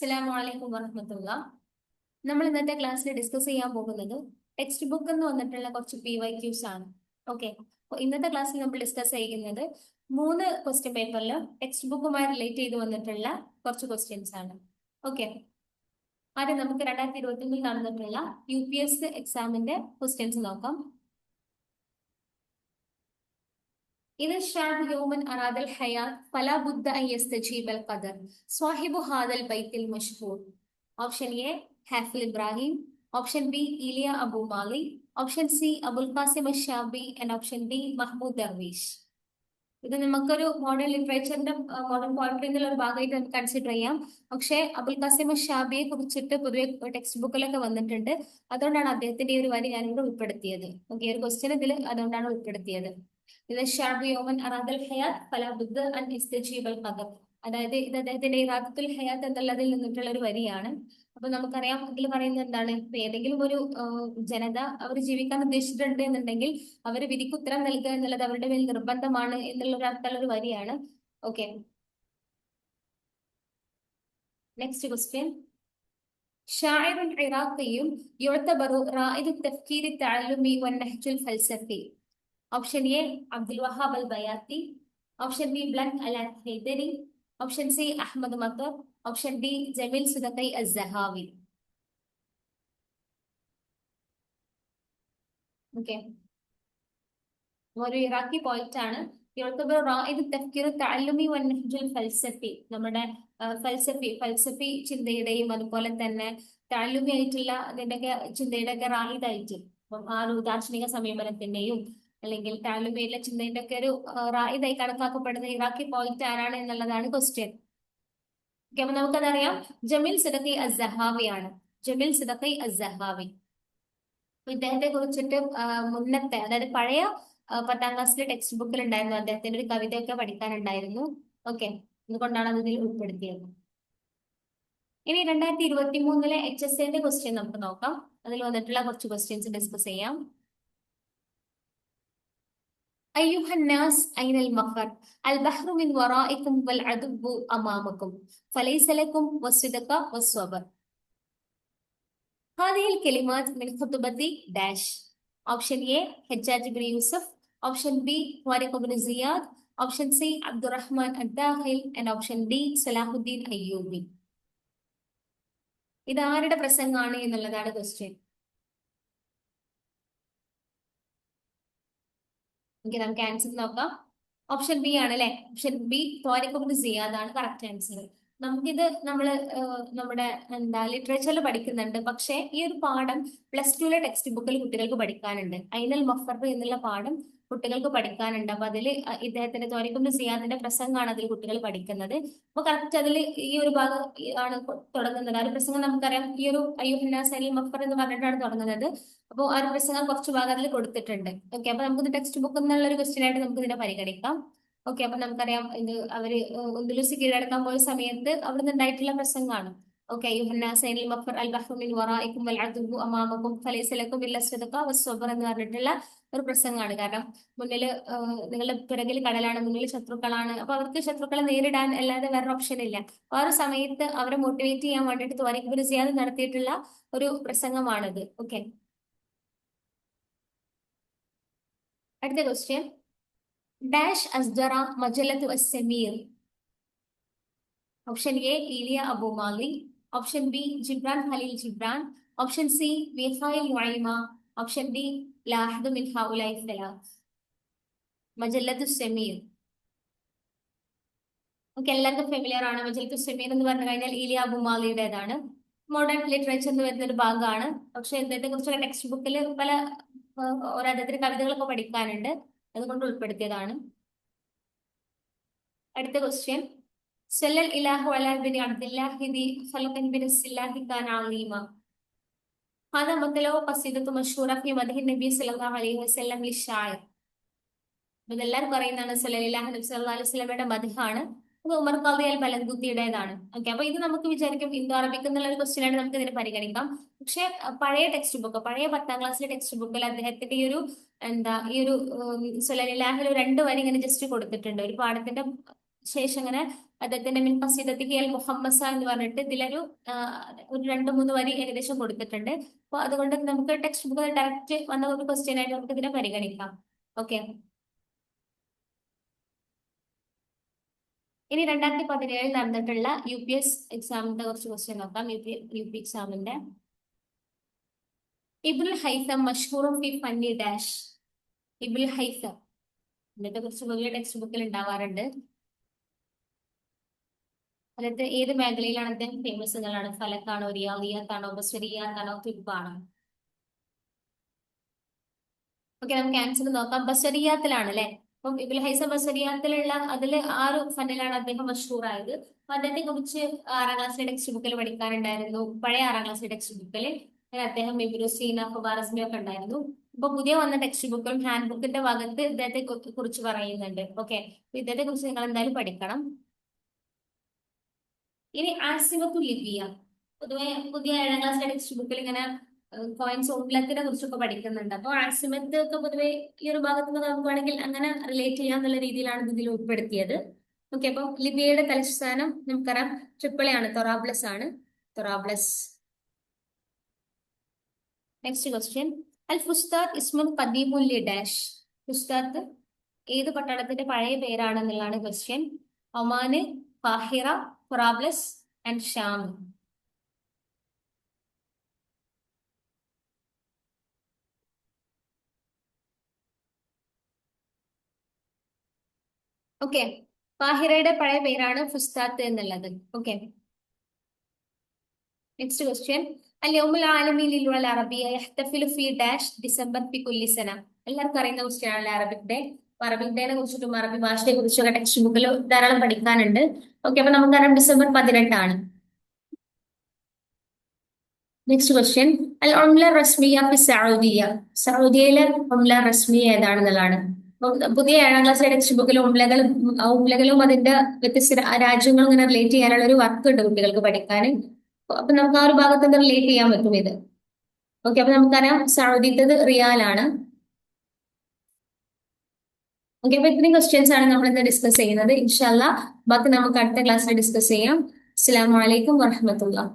അസ്സലാമു അലൈക്കും വറഹ്മത്തുള്ളാ. നമ്മൾ ഇന്നത്തെ ക്ലാസ്സിൽ ഡിസ്കസ് ചെയ്യാൻ പോകുന്നത് ടെക്സ്റ്റ് ബുക്ക് എന്ന് വന്നിട്ടുള്ള കുറച്ച് PYQs ആണ്. ഓക്കെ, അപ്പോൾ ഇന്നത്തെ ക്ലാസ്സിൽ നമ്മൾ ഡിസ്കസ് ചെയ്യുന്നത് 3 ക്വസ്റ്റ്യൻ പേപ്പറിൽ ടെക്സ്റ്റ് ബുക്കുമായി റിലേറ്റ് ചെയ്ത് വന്നിട്ടുള്ള കുറച്ച് ക്വസ്റ്റ്യൻസ് ആണ്. ഓക്കെ, ആദ്യം നമുക്ക് 2021 നടന്നിട്ടുള്ള UPS എക്സാമിന്റെ ക്വസ്റ്റ്യൻസ് നോക്കാം. إذا الشعب يوما أراد الحياة فلا بد أن يستجيب القدر صاحب هذا البيت المشهور. Option A حافظ إبراهيم, Option B إيليا أبو مالي, Option C أبو القاسم الشابي, and Option D محمود درويش. ഇത് നമുക്കൊരു മോഡേൺ ലിറ്ററേച്ചറിന്റെ മോഡേൺ പോയട്രി എന്നുള്ള ഒരു ഭാഗമായിട്ട് നമുക്ക് കൺസിഡർ ചെയ്യാം. പക്ഷേ അബുൽ ഖാസിം ഷാബിയെ കുറിച്ചിട്ട് പൊതുവെ ടെക്സ്റ്റ് ബുക്കിലൊക്കെ വന്നിട്ടുണ്ട്. അതുകൊണ്ടാണ് അദ്ദേഹത്തിന്റെ ഈ ഒരു വരി ഞാനിവിടെ ഉൾപ്പെടുത്തിയത്. ഓക്കെ, ഒരു ക്വസ്റ്റ്യൻ ഇതിൽ അതുകൊണ്ടാണ് ഉൾപ്പെടുത്തിയത്. ഇത് ഷാബി യോമൻ അറാദൽ ഹയാത്ത് ഫലാ ബുദ്ദ അൻ ഇസ്തജീബൽ ഖദർ. അതായത് ഇത് അദ്ദേഹത്തിന്റെ ഇറാദത്തുൽ ഹയാത്ത് എന്നുള്ളതിൽ നിന്നിട്ടുള്ള ഒരു വരിയാണ്. അപ്പൊ നമുക്കറിയാം ഇതിൽ പറയുന്നത് എന്താണ്, ഇപ്പൊ ഏതെങ്കിലും ഒരു ജനത അവർ ജീവിക്കാൻ ഉദ്ദേശിച്ചിട്ടുണ്ട് എന്നുണ്ടെങ്കിൽ അവർ വിധിക്ക് ഉത്തരം നൽകുക എന്നുള്ളത് അവരുടെ മേൽ നിർബന്ധമാണ് എന്നുള്ള ഒരു അർത്ഥമുള്ള ഒരു വരിയാണ്. Okay, next question. شاعر عراقي يعتبر رائد التفكير التعلمي والنهج الفلسفي. Option A عبد الوهاب البياتي, Option B بلند الهيدري, Option C أحمد مطر, Option D جميل صدقي الزهاوي. Okay, ഒരു ഇറാഖി പോയിന്റ് ആണ്. യുഅ്തബറു റായിദു തഫ്കീർ തഅല്ലുമി വന്നഹ്ജുൽ ഫൽസഫി. നമ്മുടെ ഫൽസഫി ചിന്തയുടെയും അതുപോലെ തന്നെ തഅല്ലുമി ആയിട്ടുള്ള അതിന്റെയൊക്കെ ചിന്തയുടെ ഒക്കെ റായിദായിട്ട്, അപ്പം ആ ഒരു ദാർശനിക സമീപനത്തിന്റെയും അല്ലെങ്കിൽ തഅല്ലുമിയിലെ ചിന്തയുടെ ഒക്കെ ഒരു റായിദായി കണക്കാക്കപ്പെടുന്ന ഇറാഖി പോയിന്റ് ആരാണ് എന്നുള്ളതാണ് ക്വസ്റ്റ്യൻ. ഓക്കെ, അപ്പൊ നമുക്കതറിയാം ജമീൽ സിദഖി അസ്സഹാവി ആണ്. ജമീൽ സിദഖി അസ്സഹാവി. ഇദ്ദേഹത്തെ കുറിച്ചിട്ട് മുന്നത്തെ, അതായത് പഴയ 10ാം ക്ലാസ്സിലെ ടെക്സ്റ്റ് ബുക്കിൽ ഉണ്ടായിരുന്നു അദ്ദേഹത്തിന്റെ ഒരു കവിതയൊക്കെ പഠിക്കാനുണ്ടായിരുന്നു. ഓക്കെ, അതുകൊണ്ടാണ് അത് ഇതിൽ ഉൾപ്പെടുത്തിയത്. ഇനി 2023 HSAന്റെ ക്വസ്റ്റ്യൻ നമുക്ക് നോക്കാം. അതിൽ വന്നിട്ടുള്ള കുറച്ച് ക്വസ്റ്റ്യൻസ് ഡിസ്കസ് ചെയ്യാം. أيها الناس أين المفر البحر من ورائكم والعدو أمامكم فليس لكم والصدق والصبر. هذه الكلمات من خطبة داش. Option A حجاج بن يوسف, Option B طارق بن زياد, Option C عبد الرحمن الداخل, and Option D Salahuddin Ayyubi. ഇത് ആരുടെ പ്രസംഗമാണ് എന്നുള്ളതാണ് ക്വസ്റ്റ്യൻ. നമുക്ക് ആൻസർ നോക്കാം. ഓപ്ഷൻ ബി ആണ് അല്ലെ. ഓപ്ഷൻ ബി طارق بن زياد ആണ് കറക്റ്റ് ആൻസർ. നമുക്കിത് നമ്മുടെ ലിറ്ററേച്ചറിൽ പഠിക്കുന്നുണ്ട്. പക്ഷെ ഈ ഒരു പാഠം +2 ടെക്സ്റ്റ് ബുക്കിൽ കുട്ടികൾക്ക് പഠിക്കാനുണ്ട്. ഐനൽ മഫർ എന്നുള്ള പാഠം കുട്ടികൾക്ക് പഠിക്കാനുണ്ട്. അപ്പൊ അതിൽ ഇദ്ദേഹത്തിന്റെ طارق بن زيادന്റെ പ്രസംഗമാണ് അതിൽ കുട്ടികൾ പഠിക്കുന്നത്. അപ്പൊ കറക്റ്റ് അതിൽ ഈ ഒരു ഭാഗം ആണ് തുടങ്ങുന്നത്. ആ ഒരു പ്രസംഗം നമുക്കറിയാം, ഈ ഒരു അയ്യുഹന്നാസ് അനിൽ മഫർ എന്ന് പറഞ്ഞിട്ടാണ് തുടങ്ങുന്നത്. അപ്പോൾ ആ ഒരു പ്രസംഗം കുറച്ച് ഭാഗം അതിൽ കൊടുത്തിട്ടുണ്ട്. ഓക്കെ, അപ്പൊ നമുക്കിത് ടെക്സ്റ്റ് ബുക്ക് എന്നുള്ള ഒരു ക്വസ്റ്റ്യൻ ആയിട്ട് നമുക്ക് ഇതിനെ പരിഗണിക്കാം. ഓക്കെ, അപ്പൊ നമുക്കറിയാം ഇത് അവര് ഉന്ദുലുസ് കീഴടക്കാൻ പോയ സമയത്ത് അവിടെ നിന്നുണ്ടായിട്ടുള്ള പ്രസംഗമാണ്. ഓക്കെ, എന്ന് പറഞ്ഞിട്ടുള്ള ഒരു പ്രസംഗമാണ്. കാരണം മുന്നിൽ നിങ്ങളുടെ പിറകിൽ കടലാണ്, മുന്നിൽ ശത്രുക്കളാണ്. അപ്പൊ അവർക്ക് ശത്രുക്കളെ നേരിടാൻ അല്ലാതെ വേറെ ഓപ്ഷൻ ഇല്ല. ആ ഒരു സമയത്ത് അവരെ മോട്ടിവേറ്റ് ചെയ്യാൻ വേണ്ടിയിട്ട് طارق بن زياد നടത്തിയിട്ടുള്ള ഒരു പ്രസംഗമാണിത്. ഓക്കെ, അടുത്ത ക്വസ്റ്റ്യൻ. ഡാഷ് അസ്ദറ മജല്ലത്തു അസ്സമീർ. ഓപ്ഷൻ എ ഈലിയ അബു മാലി, option B Gibran Khalil Gibran, option C Mikhail Naimy, option D ലാഹിദു മിൻ ഹൗലൈ സലാസ്. മജല്ലത്തു സമീർ. ഓക്കെ, എല്ലാവർക്കും ഫെമിലിയർ ആണ്. മജല്ലത്തു സമീർ എന്ന് പറഞ്ഞു കഴിഞ്ഞാൽ ഈലിയ അബു മാലിയുടേതാണ്. മോഡേൺ ലിറ്ററേച്ചർ എന്ന് വരുന്ന ഒരു ഭാഗമാണ്. പക്ഷെ ഇദ്ദേഹത്തെ കുറിച്ചുള്ള ടെക്സ്റ്റ് ബുക്കിൽ പല ഓരോരുത്തരുടെ കവിതകളൊക്കെ പഠിക്കാനുണ്ട്, അതുകൊണ്ട് ഉൾപ്പെടുത്തിയതാണ്. അടുത്ത ക്വസ്റ്റ്യൻ. സല്ലൽ ഇലാഹു അലാ ബിനി അബ്ദില്ലാഹി ദി ഖൽഖൻ ബിനസ്സില്ലാഹി കാന അലീമ. هذا مثله قصيدة مشهورة في مدح النبي صلى الله عليه وسلم للشاعر. ഇതെല്ലാവരും പറയുന്നതാണ് സല്ലല്ലാഹു അലൈഹി വസല്ലമയുടെ മദ്ഹാണ്. അത് ഉമർ ഖാദി അൽ ബലങ്കുത്തിയുടേതാണ്. ഓക്കെ, അപ്പൊ ഇത് നമുക്ക് വിചാരിക്കും ഇന്തോ അറബിക് എന്നുള്ള ഒരു ക്വസ്റ്റ്യൻ ആയിട്ട് നമുക്ക് ഇതിനെ പരിഗണിക്കാം. പക്ഷെ പഴയ ടെക്സ്റ്റ് ബുക്ക്, പഴയ 10ാം ക്ലാസ്സിലെ ടെക്സ്റ്റ് ബുക്കിൽ അദ്ദേഹത്തിന്റെ ഈ ഒരു ഈ ഒരു സല്ലല്ലാഹുൽ 2 വരി ഇങ്ങനെ ജസ്റ്റ് കൊടുത്തിട്ടുണ്ട്. ഒരു പാഠത്തിന്റെ ശേഷം ഇങ്ങനെ അദ്ദേഹത്തിന്റെ മിൻ ഖസീദത്തിഹി അൽ മുഹമ്മസ എന്ന് പറഞ്ഞിട്ട് ഇതിലൊരു ഒരു 2-3 വരി ഏകദേശം കൊടുത്തിട്ടുണ്ട്. അപ്പൊ അതുകൊണ്ട് നമുക്ക് ടെക്സ്റ്റ് ബുക്ക് ഡയറക്റ്റ് വന്ന ഒരു ക്വസ്റ്റ്യൻ ആയിട്ട് നമുക്ക് ഇതിനെ പരിഗണിക്കാം. ഓക്കെ, ഇനി 2017 നടന്നിട്ടുള്ള UPS എക്സാമിന്റെ കുറച്ച് ക്വസ്റ്റ്യൻ നോക്കാം. യു പി എക്സാമിന്റെ ഇബ്നുൽ ഹൈസം മഷ്ഹൂറും ഫി ഫന്നി ഡാഷ്. ഇബ്നുൽ ഹൈസം ഇതിന്റെ കുറിച്ച് വലിയ ടെക്സ്റ്റ് ബുക്കിൽ ഉണ്ടാവാറുണ്ട്. അതായത് ഏത് മേഖലയിലാണ് അദ്ദേഹം ഫേമസ് എന്നുള്ളതാണ്. ഫലക്കാണോ, റിയാദിയാത്താണോ, ബസ്വരിയാത്താണോ, തിബാണോ? ഓക്കെ, നമുക്ക് ആൻസർ നോക്കാം. ബസ്വരിയാത്തിലാണ് അല്ലെ. അപ്പം ഇബുൽ ഹൈസം ബസ്വരിയാത്തിലുള്ള അതിൽ ആ ഒരു ഫണ്ടിലാണ് അദ്ദേഹം മഷഹൂറായത്. അപ്പൊ അദ്ദേഹത്തെ കുറിച്ച് 6ാം ക്ലാസ്സിലെ ടെക്സ്റ്റ് ബുക്കിൽ പഠിക്കാനുണ്ടായിരുന്നു. പഴയ 6ാം ക്ലാസ്സിലെ ടെക്സ്റ്റ് ബുക്കിൽ അദ്ദേഹം ഇബ്നു സീന, ഖവാറിസ്മി ഒക്കെ ഉണ്ടായിരുന്നു. ഇപ്പൊ പുതിയ വന്ന ടെക്സ്റ്റ് ബുക്കും ഹാൻഡ് ബുക്കിന്റെ ഭാഗത്ത് ഇദ്ദേഹത്തെ കുറിച്ച് പറയുന്നുണ്ട്. ഓക്കെ, ഇദ്ദേഹത്തെ കുറിച്ച് നിങ്ങൾ എന്തായാലും പഠിക്കണം. ഇനി ആസിമത്തു ലിബിയ, പൊതുവെ പുതിയ 7ാം ക്ലാസ്സിലെ ടെക്സ്റ്റ് ബുക്കിൽ ഇങ്ങനെ കോയിൻസ് ഉംലത്തിനെ കുറിച്ചൊക്കെ പഠിക്കുന്നുണ്ട്. അപ്പോൾ ആസിമത്ത് ഒക്കെ പൊതുവെ ഈ ഒരു ഭാഗത്ത് നിന്ന് നമുക്ക് വേണമെങ്കിൽ അങ്ങനെ റിലേറ്റ് ചെയ്യാന്നുള്ള രീതിയിലാണ് ഇതിൽ ഉൾപ്പെടുത്തിയത്. ഓക്കെ, അപ്പം ലിബിയയുടെ തലസ്ഥാനം നമുക്കറിയാം ട്രിപ്പിളി ആണ്, തൊറാബ്ലസ് ആണ്. തൊറാബ്ലസ്. നെക്സ്റ്റ് ക്വസ്റ്റ്യൻ, അൽ ഫുസ്താത്ത് ഇസ്മുൻ ഖദീമുൻ ലി ഡാഷ്. ഫുസ്താത്ത് ഏത് പട്ടണത്തിന്റെ പഴയ പേരാണെന്നുള്ളതാണ് ക്വസ്റ്റ്യൻ. ഒമാന്, ഫാഹിറ, തൊറാബ്ലസ് ആൻഡ് ഷാം. ഓക്കെ, ഫാഹിറയുടെ പഴയ പേരാണ് ഫുസ്താത്ത് എന്നുള്ളത്. ഓക്കെ, നെക്സ്റ്റ് ക്വസ്റ്റ്യൻ, അൽ യൗമുൽ ആലമി ലിൽ അറബിയ യഹ്തഫിലു ഫി ഡാഷ് ഡിസംബർ ഫി കുല്ലി സന. എല്ലാവർക്കും അറിയുന്ന ക്വസ്റ്റ്യൻ ആണ് അറബിക് ഡേ. അറബിക് ഡേനെ കുറിച്ചിട്ടും അറബി ഭാഷയെ കുറിച്ചൊക്കെ ടെക്സ്റ്റ് ബുക്കിൽ ധാരാളം പഠിക്കാനുണ്ട്. ഓക്കെ, അപ്പൊ നമുക്കറിയാം ഡിസംബർ 18 ആണ്. നെക്സ്റ്റ് ക്വസ്റ്റ്യൻ, അൽ ഉംല റസ്മിയ ഫി സൗദിയ. സൗദിയിലെ ഉംല റസ്മിയ ഏതാണെന്നുള്ളതാണ്. പുതിയ 7ാം ക്ലാസ്സിലെ ടെക്സ്റ്റ് ബുക്കിൽ ഉംലകളും അതിന്റെ വ്യത്യസ്ത രാജ്യങ്ങളും ഇങ്ങനെ റിലേറ്റ് ചെയ്യാനുള്ള ഒരു വർക്ക് ഉണ്ട് കുട്ടികൾക്ക് പഠിക്കാൻ. അപ്പൊ നമുക്ക് ആ ഒരു ഭാഗത്ത് നിന്ന് റിലേറ്റ് ചെയ്യാൻ പറ്റും ഇത്. ഓക്കെ, അപ്പൊ നമുക്കറിയാം സൗദിത്തത് റിയാലാണ്. ഓക്കെ, അപ്പൊ ഇത്രയും ക്വസ്റ്റ്യൻസ് ആണ് നമ്മൾ ഇന്ന് ഡിസ്കസ് ചെയ്യുന്നത്. ഇൻഷാല്ലാ ബാക്കി നമുക്ക് അടുത്ത ക്ലാസ്സിൽ ഡിസ്കസ് ചെയ്യാം. അസ്സലാമു അലൈക്കും വറഹ്മത്തുള്ളാഹി.